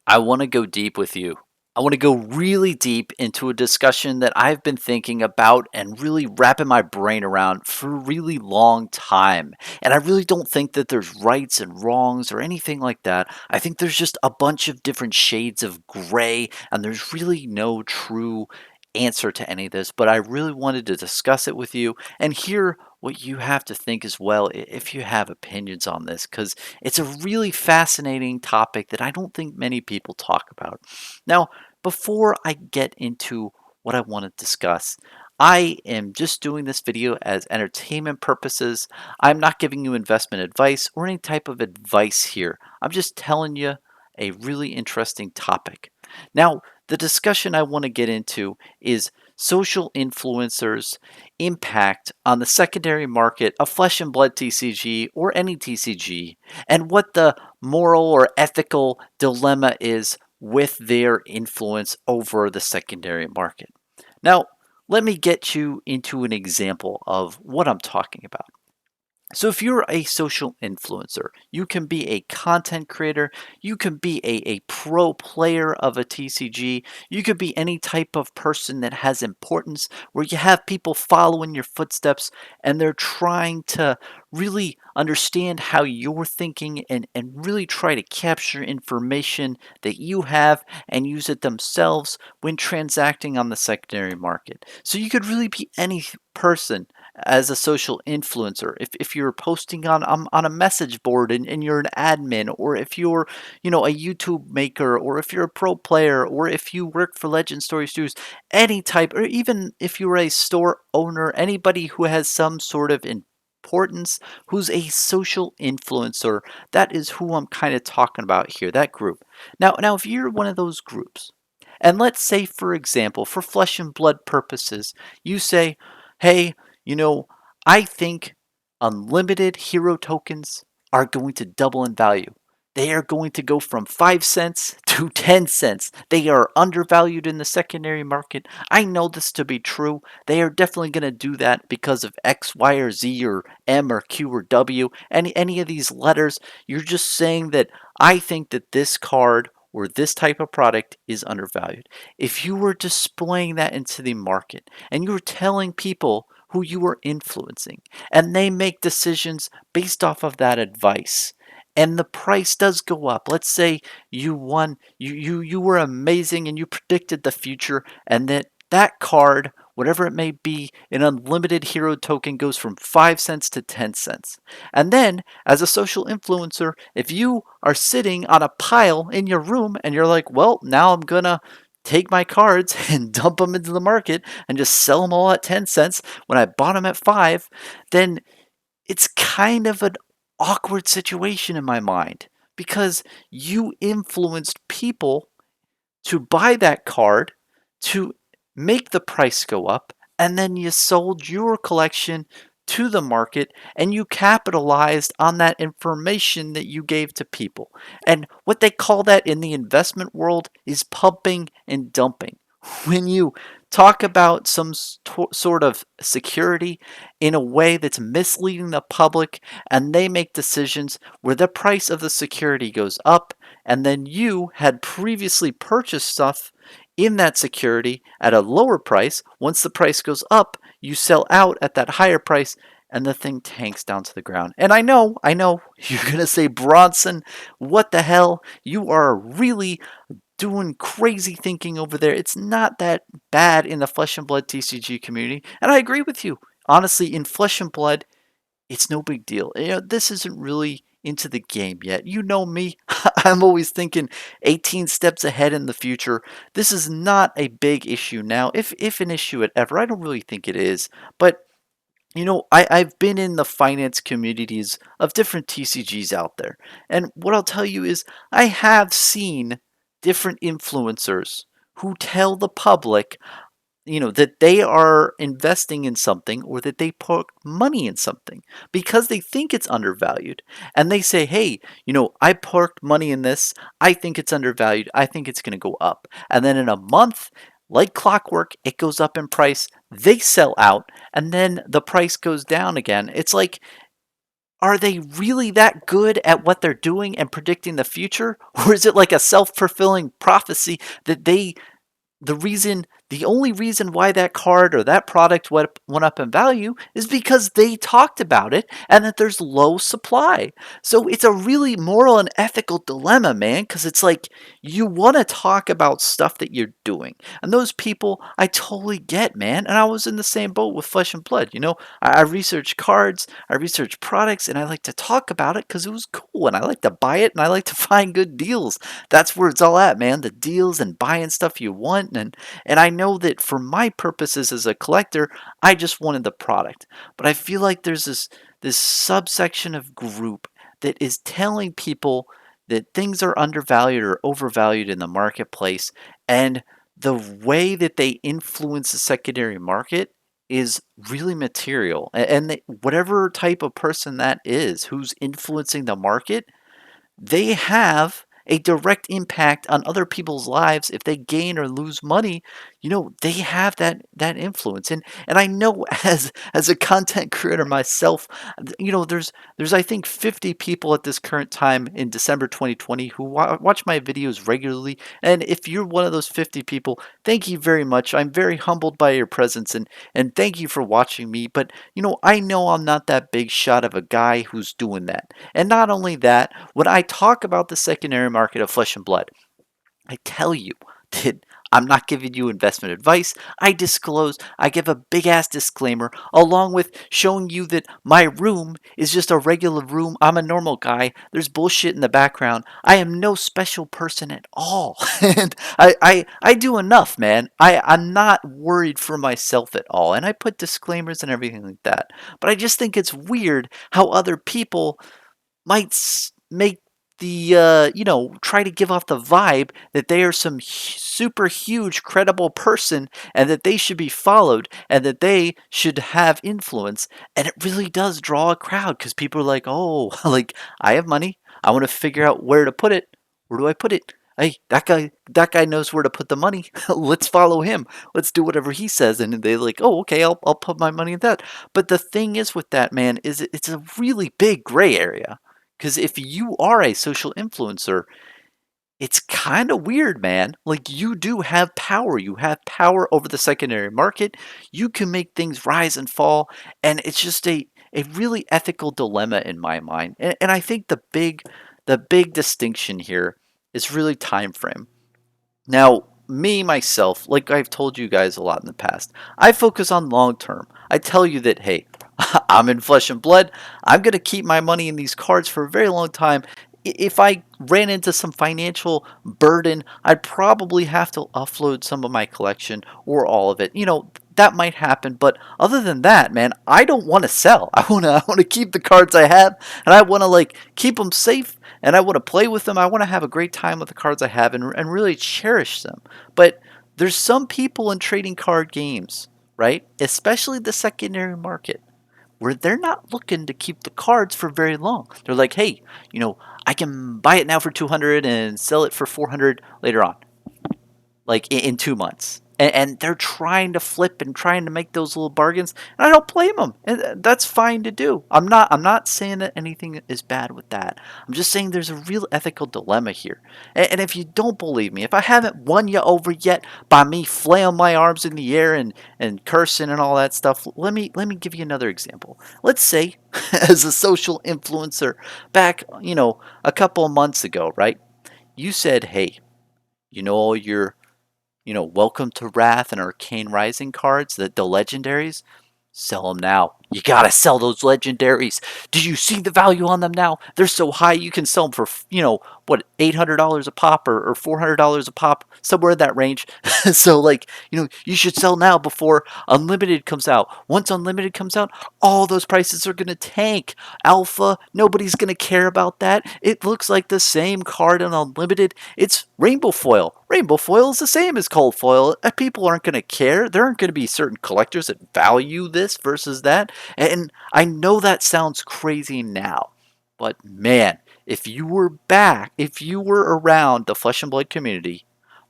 I want to go deep with you. I want to go really deep into a discussion that I've been thinking about and really wrapping my brain around for a really long time. And I really don't think that there's rights and wrongs or anything like that. I think there's just a bunch of different shades of gray, and there's really no true answer to any of this. But I really wanted to discuss it with you and hear what you have to think as well if you have opinions on this, because it's a really fascinating topic that I don't think many people talk about. Now, before I get into what I want to discuss, I am just doing this video as entertainment purposes. I'm not giving you investment advice or any type of advice here. I'm just telling you a really interesting topic. Now, the discussion I want to get into is social influencers' impact on the secondary market of flesh and blood TCG or any TCG, and what the moral or ethical dilemma is with their influence over the secondary market. Now, let me get you into an example of what I'm talking about. So, if you're a social influencer, you can be a content creator, you can be a pro player of a TCG, you could be any type of person that has importance where you have people following your footsteps and they're trying to really understand how you're thinking and really try to capture information that you have and use it themselves when transacting on the secondary market. So, you could really be any person as a social influencer. If you're posting on a message board and you're an admin, or if you're a YouTube maker, or if you're a pro player, or if you work for Legend Story Studios, any type, or even if you're a store owner, anybody who has some sort of importance, who's a social influencer, that is who I'm kind of talking about here, that group. Now if you're one of those groups, and let's say, for example, for flesh and blood purposes, you say, hey, you know, I think unlimited hero tokens are going to double in value. They are going to go from 5 cents to 10 cents. They are undervalued in the secondary market. I know this to be true. They are definitely going to do that because of X, Y, or Z, or M, or Q, or W. Any of these letters, you're just saying that I think that this card or this type of product is undervalued. If you were displaying that into the market and you were telling people who you are influencing, and they make decisions based off of that advice, and the price does go up. Let's say you won, you were amazing and you predicted the future, and that card, whatever it may be, an unlimited hero token goes from 5 cents to 10 cents. And then, as a social influencer, if you are sitting on a pile in your room and you're like, well, now I'm gonna take my cards and dump them into the market and just sell them all at 10 cents when I bought them at 5, then it's kind of an awkward situation in my mind, because you influenced people to buy that card to make the price go up, and then you sold your collection to the market and you capitalized on that information that you gave to people. And what they call that in the investment world is pumping and dumping. When you talk about some sort of security in a way that's misleading the public, and they make decisions where the price of the security goes up, and then you had previously purchased stuff in that security at a lower price. Once the price goes up, you sell out at that higher price and the thing tanks down to the ground. And I know, you're going to say, Bronson, what the hell? You are really doing crazy thinking over there. It's not that bad in the Flesh and Blood TCG community. And I agree with you. Honestly, in Flesh and Blood, it's no big deal. This isn't really into the game yet. You know me, I'm always thinking 18 steps ahead in the future. This is not a big issue now, if an issue at ever. I don't really think it is. But I've been in the finance communities of different TCGs out there. And what I'll tell you is I have seen different influencers who tell the public, that they are investing in something, or that they put money in something because they think it's undervalued. And they say, hey, I parked money in this. I think it's undervalued. I think it's going to go up. And then in a month, like clockwork, it goes up in price. They sell out, and then the price goes down again. It's like are they really that good at what they're doing and predicting the future? Or is it like a self fulfilling prophecy that the only reason why that card or that product went up in value is because they talked about it and that there's low supply. So it's a really moral and ethical dilemma, man, because it's like you want to talk about stuff that you're doing. And those people I totally get, man. And I was in the same boat with Flesh and Blood. I research cards, I research products, and I like to talk about it because it was cool. And I like to buy it and I like to find good deals. That's where it's all at, man. The deals and buying stuff you want. And I know that for my purposes as a collector, I just wanted the product. But I feel like there's this subsection of group that is telling people that things are undervalued or overvalued in the marketplace, and the way that they influence the secondary market is really material. Whatever type of person that is who's influencing the market, they have a direct impact on other people's lives. If they gain or lose money, they have that influence. And I know as a content creator myself, there's I think 50 people at this current time in December 2020 who watch my videos regularly. And if you're one of those 50 people, thank you very much. I'm very humbled by your presence, and thank you for watching me. But I know I'm not that big shot of a guy who's doing that. And not only that, when I talk about the secondary market of Flesh and Blood, I tell you that I'm not giving you investment advice. I give a big ass disclaimer along with showing you that my room is just a regular room. I'm a normal guy. There's bullshit in the background. I am no special person at all. And I do enough, man. I'm not worried for myself at all. And I put disclaimers and everything like that. But I just think it's weird how other people might make try to give off the vibe that they are some super huge credible person and that they should be followed and that they should have influence. And it really does draw a crowd because people are like, oh, like, I have money, I want to figure out where to put it. Where do I put it? Hey, that guy knows where to put the money. Let's follow him. Let's do whatever he says. And they're like, oh, okay, I'll put my money in that. But the thing is with that, man, is it's a really big gray area. Because if you are a social influencer, it's kind of weird, man. Like, you do have power. You have power over the secondary market. You can make things rise and fall. And it's just a really ethical dilemma in my mind. And I think the big distinction here is really time frame. Now, me, myself, like I've told you guys a lot in the past, I focus on long term. I tell you that, hey, I'm in Flesh and Blood. I'm going to keep my money in these cards for a very long time. If I ran into some financial burden, I'd probably have to offload some of my collection or all of it. That might happen, but other than that, man, I don't want to sell. I want to keep the cards I have, and I want to like keep them safe, and I want to play with them. I want to have a great time with the cards I have and really cherish them. But there's some people in trading card games, right? Especially the secondary market, where they're not looking to keep the cards for very long. They're like, hey, I can buy it now for 200 and sell it for 400 later on, like in 2 months. And they're trying to flip and trying to make those little bargains, and I don't blame them. And that's fine to do. I'm not saying that anything is bad with that. I'm just saying there's a real ethical dilemma here. And if you don't believe me, if I haven't won you over yet by me flailing my arms in the air and cursing and all that stuff, let me give you another example. Let's say, as a social influencer back, a couple of months ago, right? You said, hey, your Welcome to Wrath and Arcane Rising cards, the legendaries, sell them now. You gotta sell those legendaries. Do you see the value on them now? They're so high you can sell them for, what, $800 a pop or $400 a pop, somewhere in that range. So, like, you should sell now before Unlimited comes out. Once Unlimited comes out, all those prices are gonna tank. Alpha, nobody's gonna care about that. It looks like the same card in Unlimited. It's Rainbow Foil. Rainbow Foil is the same as Cold Foil. People aren't gonna care. There aren't gonna be certain collectors that value this versus that. And I know that sounds crazy now, but man, if you were around the Flesh and Blood community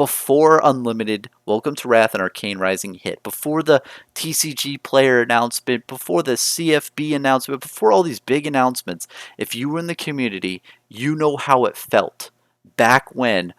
before Unlimited, Welcome to Wrath and Arcane Rising hit, before the TCG player announcement, before the CFB announcement, before all these big announcements, if you were in the community, you know how it felt back when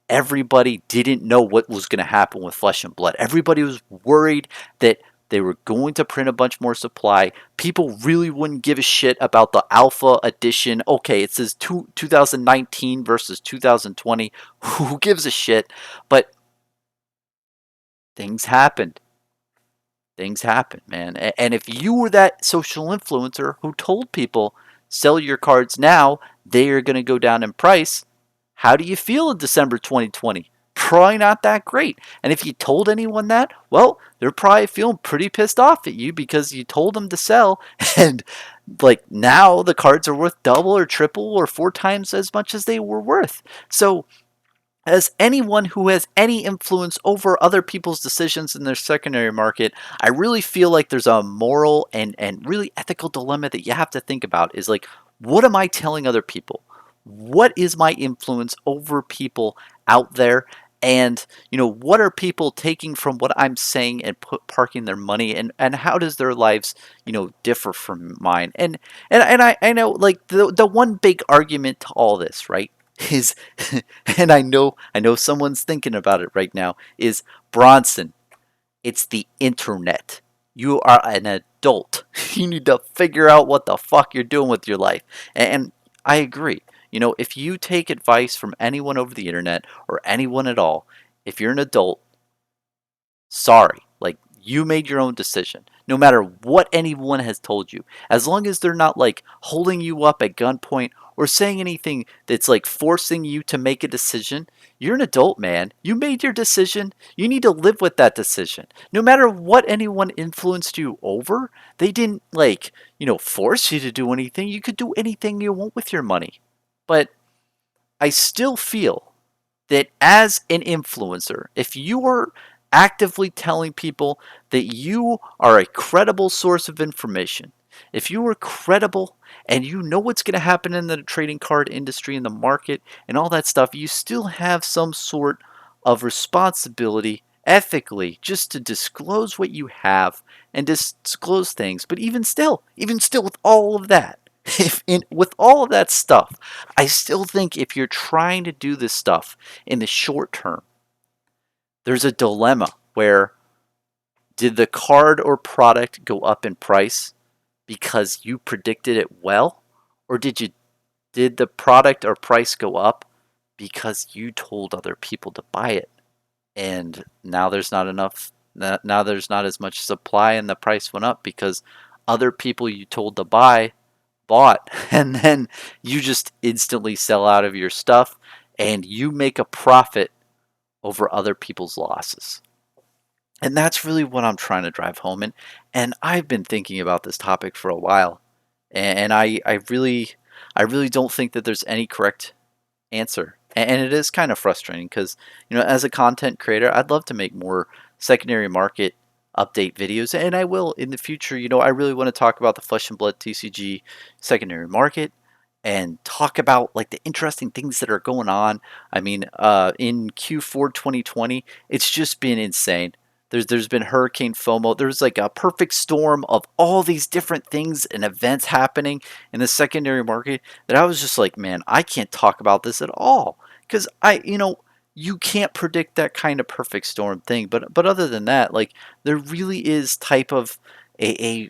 everybody didn't know what was going to happen with Flesh and Blood. Everybody was worried that they were going to print a bunch more supply. People really wouldn't give a shit about the alpha edition. Okay, it says 2019 versus 2020. Who gives a shit? But things happened. Things happen, man. And if you were that social influencer who told people, sell your cards now, they are going to go down in price, how do you feel in December 2020? Probably not that great. And if you told anyone that, well, they're probably feeling pretty pissed off at you because you told them to sell. And like now the cards are worth double or triple or four times as much as they were worth. So as anyone who has any influence over other people's decisions in their secondary market, I really feel like there's a moral and really ethical dilemma that you have to think about is like, what am I telling other people? What is my influence over people out there? And, what are people taking from what I'm saying and parking their money and how does their lives, differ from mine? And I know like the one big argument to all this, right? Is and I know someone's thinking about it right now is Bronson. It's the internet. You are an adult. You need to figure out what the fuck you're doing with your life. And I agree. If you take advice from anyone over the internet or anyone at all, if you're an adult, sorry. Like, you made your own decision. No matter what anyone has told you. As long as they're not, like, holding you up at gunpoint or saying anything that's, like, forcing you to make a decision, you're an adult, man. You made your decision. You need to live with that decision. No matter what anyone influenced you over, they didn't, like, force you to do anything. You could do anything you want with your money. But I still feel that as an influencer, if you are actively telling people that you are a credible source of information, if you are credible and you know what's going to happen in the trading card industry and the market and all that stuff, you still have some sort of responsibility ethically just to disclose what you have and disclose things. But even still with all of that, with all of that stuff, I still think if you're trying to do this stuff in the short term, there's a dilemma where did the card or product go up in price because you predicted it well, or did the product or price go up because you told other people to buy it and now there's not enough, now there's not as much supply and the price went up because other people you told to buy bought and then you just instantly sell out of your stuff and you make a profit over other people's losses. And that's really what I'm trying to drive home. And I've been thinking about this topic for a while. And I really don't think that there's any correct answer. And it is kind of frustrating because, as a content creator, I'd love to make more secondary market update videos, and I will in the future. I really want to talk about the Flesh and Blood TCG secondary market and talk about like the interesting things that are going on. I mean, in Q4 2020, it's just been insane. There's been Hurricane FOMO. There's like a perfect storm of all these different things and events happening in the secondary market that I was just like, man, I can't talk about this at all because you can't predict that kind of perfect storm thing. But other than that, like there really is type of a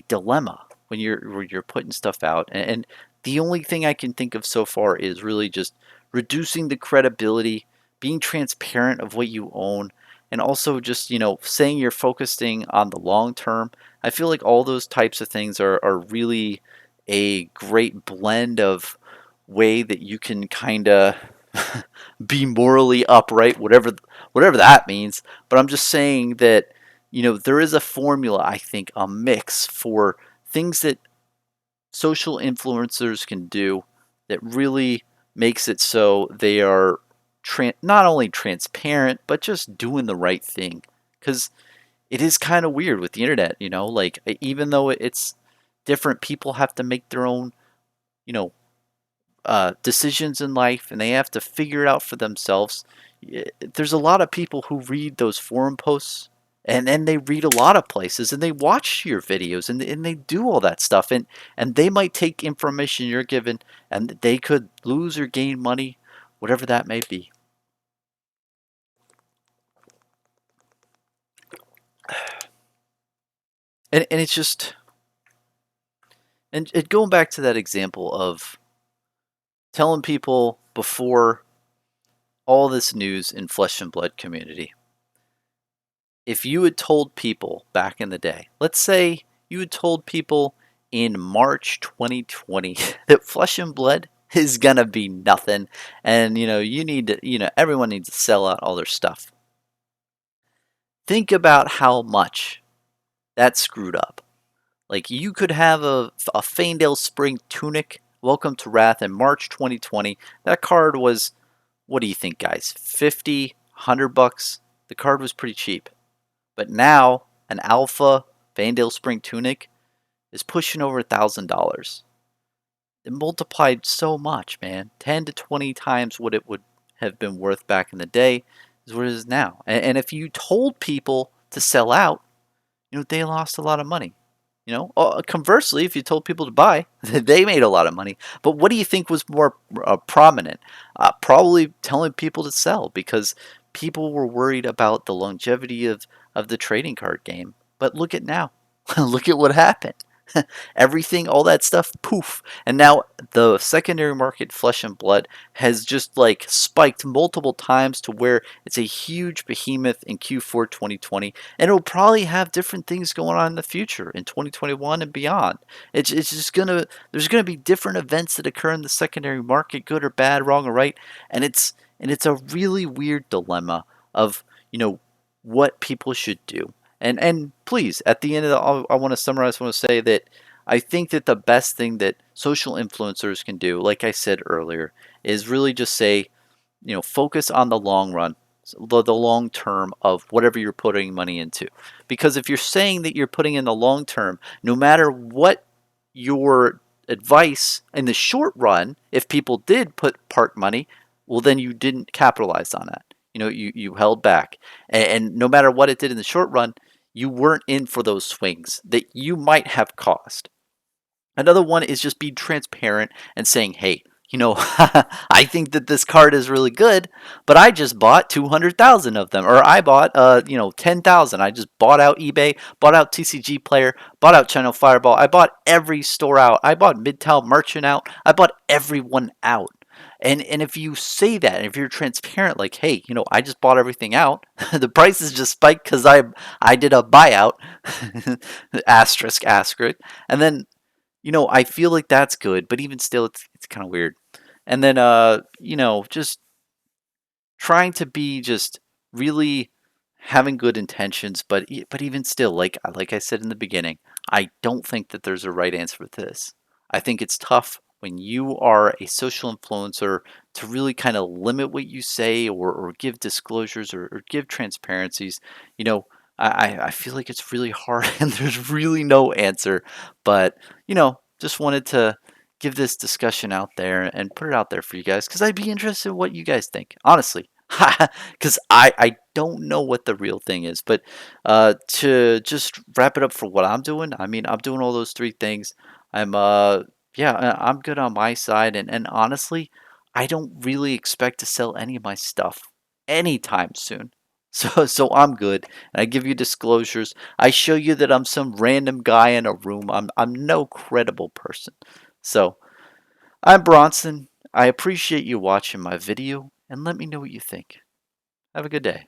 dilemma when you're putting stuff out, and the only thing I can think of so far is really just reducing the credibility, being transparent of what you own, and also just saying you're focusing on the long term. I feel like all those types of things are really a great blend of way that you can kind of be morally upright, whatever that means. But I'm just saying that there is a formula, I think, a mix for things that social influencers can do that really makes it so they are not only transparent but just doing the right thing. Because it is kind of weird with the internet, like even though it's different, people have to make their own, you know, decisions in life and they have to figure it out for themselves. there's a lot of people who read those forum posts, and then they read a lot of places, and they watch your videos, and they do all that stuff, and they might take information you're given, and they could lose or gain money, whatever that may be. And it's just, and going back to that example of telling people before all this news in Flesh and Blood community, if you had told people back in the day, let's say you had told people in March 2020 that Flesh and Blood is gonna be nothing, and you need to, everyone needs to sell out all their stuff. Think about how much that screwed up. Like, you could have a Faendale Spring Tunic, Welcome to Wrath in March 2020. That card was, what do you think, guys? 50, $100? The card was pretty cheap. But now, an Alpha Faendale Spring Tunic is pushing over $1,000. It multiplied so much, man. 10 to 20 times what it would have been worth back in the day is what it is now. And if you told people to sell out, they lost a lot of money. Conversely, if you told people to buy, they made a lot of money. But what do you think was more prominent? Probably telling people to sell, because people were worried about the longevity of the trading card game. But look at now. Look at what happened. Everything, all that stuff, poof. And now the secondary market, Flesh and Blood, has just like spiked multiple times to where it's a huge behemoth in Q4 2020, and it'll probably have different things going on in the future in 2021 and beyond. It's just there's gonna be different events that occur in the secondary market, good or bad, wrong or right, and it's a really weird dilemma of what people should do. And please, at the end of I want to summarize. I want to say that I think that the best thing that social influencers can do, like I said earlier, is really just say, focus on the long run, the long term of whatever you're putting money into. Because if you're saying that you're putting in the long term, no matter what your advice in the short run, if people did put park money, well, then you didn't capitalize on that. You held back, and no matter what it did in the short run, you weren't in for those swings that you might have caused. Another one is just being transparent and saying, hey, I think that this card is really good, but I just bought 200,000 of them, or I bought 10,000. I just bought out eBay, bought out TCG Player, bought out Channel Fireball. I bought every store out. I bought Midtown Merchant out. I bought everyone out. And if you say that, and if you're transparent, like, hey, I just bought everything out, the prices just spiked because I did a buyout, asterisk, asterisk, and then I feel like that's good, but even still, it's kind of weird. And then just trying to be just really having good intentions, but even still, like I said in the beginning, I don't think that there's a right answer for this. I think it's tough when you are a social influencer to really kind of limit what you say, or give disclosures, or give transparencies. You know, I feel like it's really hard and there's really no answer. But, just wanted to give this discussion out there and put it out there for you guys, because I'd be interested in what you guys think, honestly. Because I don't know what the real thing is. But to just wrap it up for what I'm doing, I mean, I'm doing all those three things. I'm yeah, I'm good on my side, and honestly, I don't really expect to sell any of my stuff anytime soon. So I'm good. And I give you disclosures. I show you that I'm some random guy in a room. I'm no credible person. So I'm Bronson. I appreciate you watching my video, and let me know what you think. Have a good day.